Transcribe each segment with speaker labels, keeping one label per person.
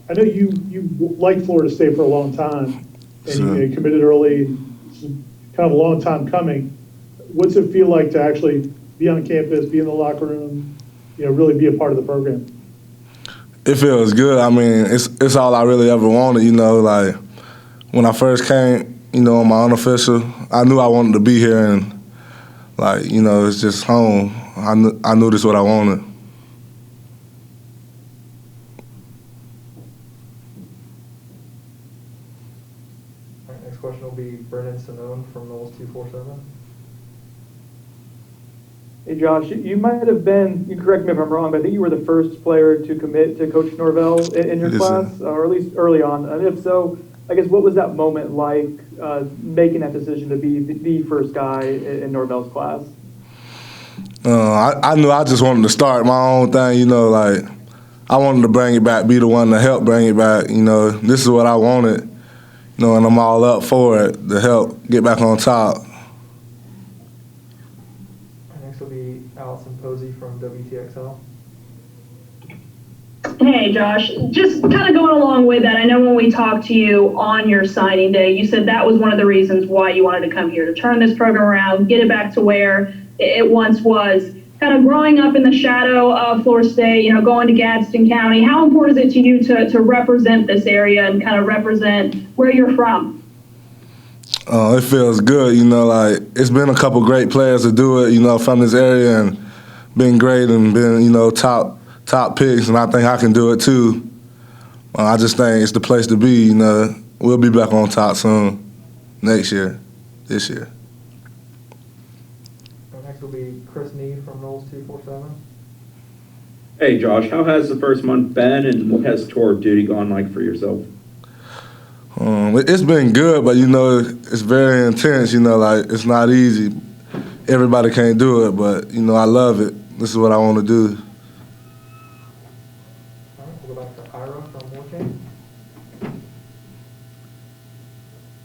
Speaker 1: I know you liked Florida State for a long time, and
Speaker 2: Sure.
Speaker 1: you committed early. It's kind of a long time coming. What's it feel like to actually be on campus, be in the locker room, really be a part of the program?
Speaker 2: It feels good. I mean, it's all I really ever wanted, like when I first came, on my unofficial, I knew I wanted to be here, and like, it's just home. I knew this is what I wanted.
Speaker 3: All right, next question will be Brennan Simone from Knowles 247.
Speaker 4: Hey Josh, you might have been, you correct me if I'm wrong, but I think you were the first player to commit to Coach Norvell in your
Speaker 2: Yes,
Speaker 4: class,
Speaker 2: sir.
Speaker 4: or at least early on. And if so, I guess what was that moment like, making that decision to be the first guy in Norvell's class?
Speaker 2: I knew I just wanted to start my own thing, like I wanted to bring it back, be the one to help bring it back. This is what I wanted, and I'm all up for it to help get back on top.
Speaker 3: Next will be Allison Posey from WTXL.
Speaker 5: Hey, Josh, just kind of going along with that, I know when we talked to you on your signing day, you said that was one of the reasons why you wanted to come here, to turn this program around, get it back to where it once was. Kind of growing up in the shadow of Florida State, going to Gadsden County, how important is it to you to represent this area and kind of represent where you're from?
Speaker 2: It feels good, like it's been a couple great players to do it, from this area, and been great and been, top picks, and I think I can do it too. I just think it's the place to be, We'll be back on top soon, this year.
Speaker 3: Next will be Chris Nee from Knowles 247.
Speaker 6: Hey Josh, how has the first month been, and what has tour of duty gone like for yourself?
Speaker 2: It's been good, but it's very intense. Like it's not easy. Everybody can't do it, but I love it. This is what I want to do.
Speaker 3: All right, we'll go back to Ira from Warchain.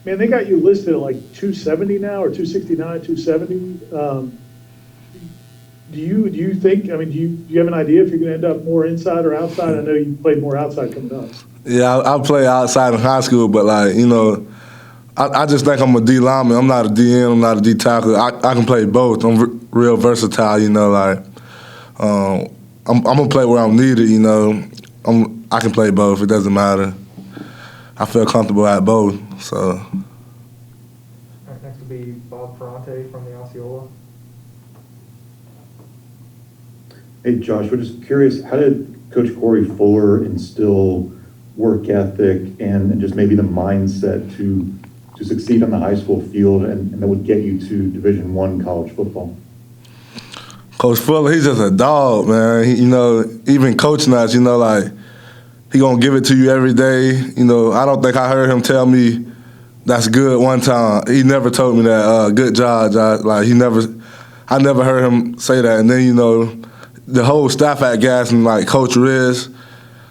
Speaker 1: Man, they got you listed at like 270 now, or 269, 270. Do you think? I mean, do you have an idea if you're going to end up more inside or outside? I know you played more outside coming up.
Speaker 2: Yeah, I play outside in high school, but like I just think I'm a D lineman. I'm not a DN. I'm not a D tackle. I can play both. I'm real versatile. I'm gonna play where I'm needed. I can play both. It doesn't matter. I feel comfortable at both. So.
Speaker 3: All right, next will be Bob Ferrante from the Osceola.
Speaker 7: Hey, Josh, we're just curious, how did Coach Corey Fuller instill work ethic and just maybe the mindset to succeed on the high school field and that would get you to Division I college football?
Speaker 2: Coach Fuller, he's just a dog, man. Even coaching us, like he gonna give it to you every day. I don't think I heard him tell me that's good one time. He never told me that. Good job, Josh. Like I never heard him say that. And then the whole staff at Gaston, like Coach Riz,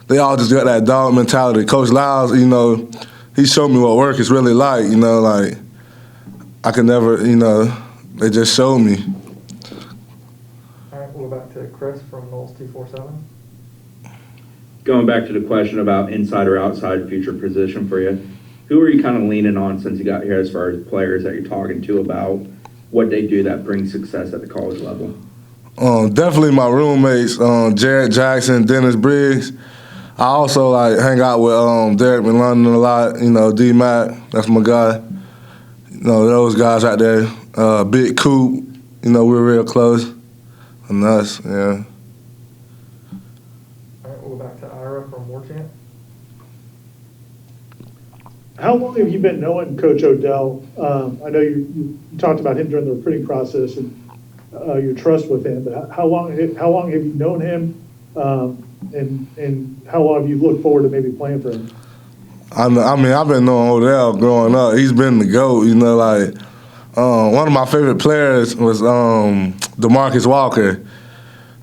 Speaker 2: they all just got that dog mentality. Coach Lyles, he showed me what work is really like. Like I could never, they just showed me.
Speaker 3: All right, we'll go back to Chris from Knowles 247.
Speaker 6: Going back to the question about inside or outside future position for you, who are you kind of leaning on since you got here as far as players that you're talking to about what they do that brings success at the college level?
Speaker 2: Definitely my roommates, Jared Jackson, Dennis Briggs. I also hang out with Derek McLondon a lot. D-Mac, that's my guy. Those guys out there. Big Coop, we're real close. And us, yeah.
Speaker 3: All right, we'll go back to Ira from Warchant.
Speaker 1: How long have you been knowing Coach Odell? I know you talked about him during the recruiting process and your trust with him, but how long have you known him, and how long have you looked forward to maybe playing for him?
Speaker 2: I mean, I've been knowing Odell growing up. He's been the GOAT, one of my favorite players was DeMarcus Walker.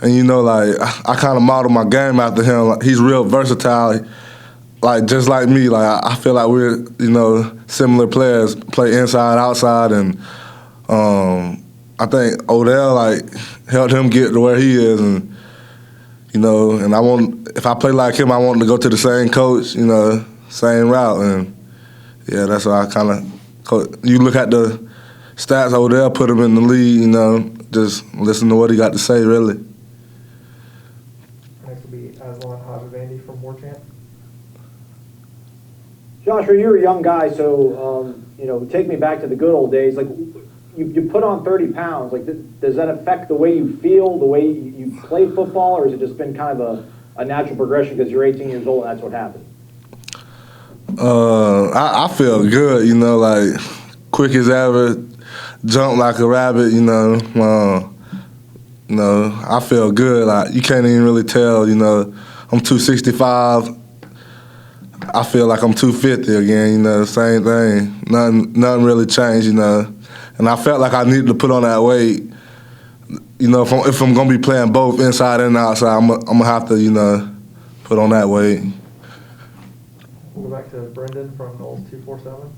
Speaker 2: And, I kind of modeled my game after him. Like, he's real versatile, just like me. I feel like we're, similar players, play inside, outside, and I think Odell, helped him get to where he is. And, you know, and if I play like him, I want to go to the same coach, you know, same route. And, yeah, that's why I kind of, you look at the stats over there, put him in the lead, you know, just listen to what he got to say, really.
Speaker 3: Next will be Aslan Habibandi from War Chant.
Speaker 8: Joshua, you're a young guy, so, take me back to the good old days. Like, you put on 30 pounds. Like, does that affect the way you feel, the way you play football, or has it just been kind of a natural progression because you're 18 years old and that's what happened?
Speaker 2: I feel good, you know, like quick as ever, jump like a rabbit, you know. I feel good. Like, you can't even really tell, you know. I'm 265. I feel like I'm 250 again, you know, same thing. Nothing really changed, you know. And I felt like I needed to put on that weight. You know, if I'm going to be playing both inside and outside, I'm going to have to, you know, put on that weight.
Speaker 3: We'll go back to Brendan from Knowles 247.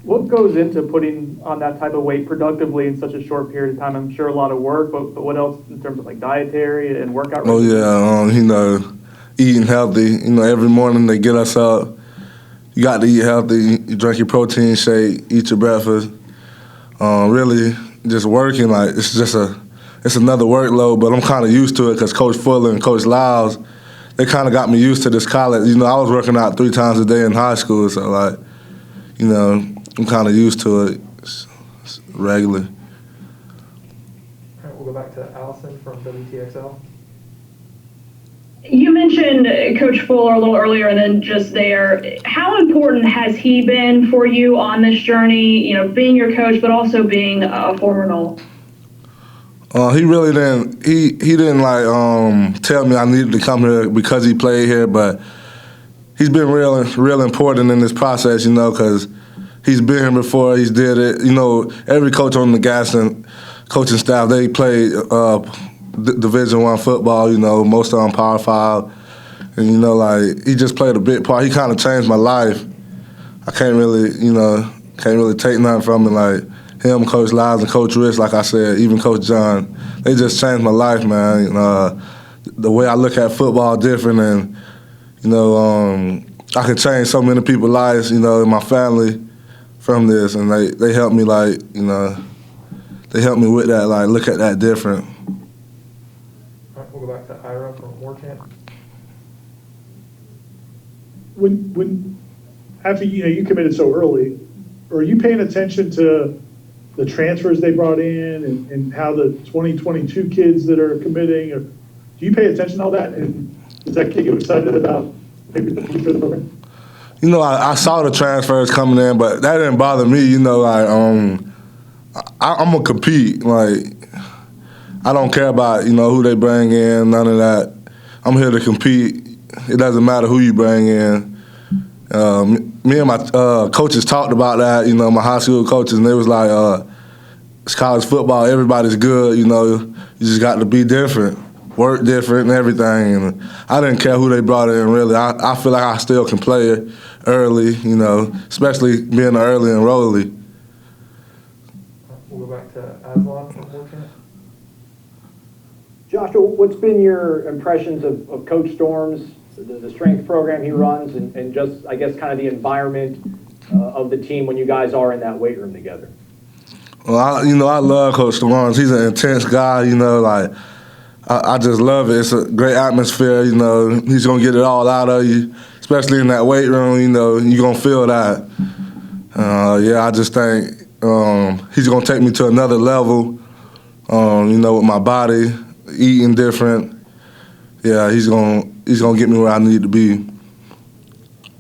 Speaker 4: What goes into putting on that type of weight productively in such a short period of time? I'm sure a lot of work, but what else in terms of like dietary and workout?
Speaker 2: Oh, yeah, you know, eating healthy. You know, every morning they get us up. You got to eat healthy. You drink your protein shake, eat your breakfast. Really just working, like, it's another workload, but I'm kind of used to it because Coach Fuller and Coach Lyles, they kind of got me used to this college. You know, I was working out 3 times a day in high school, so, like, you know, I'm kind of used to it regularly.
Speaker 3: All right, we'll go back to Allison from WTXL.
Speaker 5: You mentioned Coach Fuller a little earlier, and then just there. How important has he been for you on this journey? You know, being your coach, but also being a former Knoll.
Speaker 2: He really didn't. He didn't like tell me I needed to come here because he played here, but he's been real important in this process. You know, because he's been here before. He's did it. You know, every coach on the Gaston coaching staff, they played Division I football, you know, most of them Power 5. And, you know, like, he just played a big part. He kind of changed my life. I can't really take nothing from him. Like, him, Coach Lyles, and Coach Rich, like I said, even Coach John, they just changed my life, man. The way I look at football different, and, you know, I could change so many people's lives, you know, in my family from this. And they helped me, like, you know, they helped me with that, like, look at that different.
Speaker 3: We'll go back to Ira from War Chant.
Speaker 1: When after you committed so early, are you paying attention to the transfers they brought in and how the 2022 kids that are committing, or do you pay attention to all that? And does that get you excited about maybe the future of the program?
Speaker 2: You know, I saw the transfers coming in, but that didn't bother me. You know, like I'm gonna compete. Like, I don't care about, you know, who they bring in, none of that. I'm here to compete. It doesn't matter who you bring in. Me and my coaches talked about that, you know, my high school coaches, and they was like, it's college football, everybody's good, you know, you just got to be different, work different and everything. And I didn't care who they brought in, really. I feel like I still can play it early, you know, especially being an early enrollee.
Speaker 3: We'll go back to Aslan from War Chant.
Speaker 8: Joshua, what's been your impressions of Coach Storms, the strength program he runs, and just, I guess, kind of the environment of the team when you guys are in that weight room together?
Speaker 2: Well, I love Coach Storms. He's an intense guy, you know, like, I just love it. It's a great atmosphere, you know. He's going to get it all out of you, especially in that weight room, you know. You're going to feel that. I just think he's going to take me to another level, you know, with my body, eating different. Yeah, he's gonna get me where I need to be.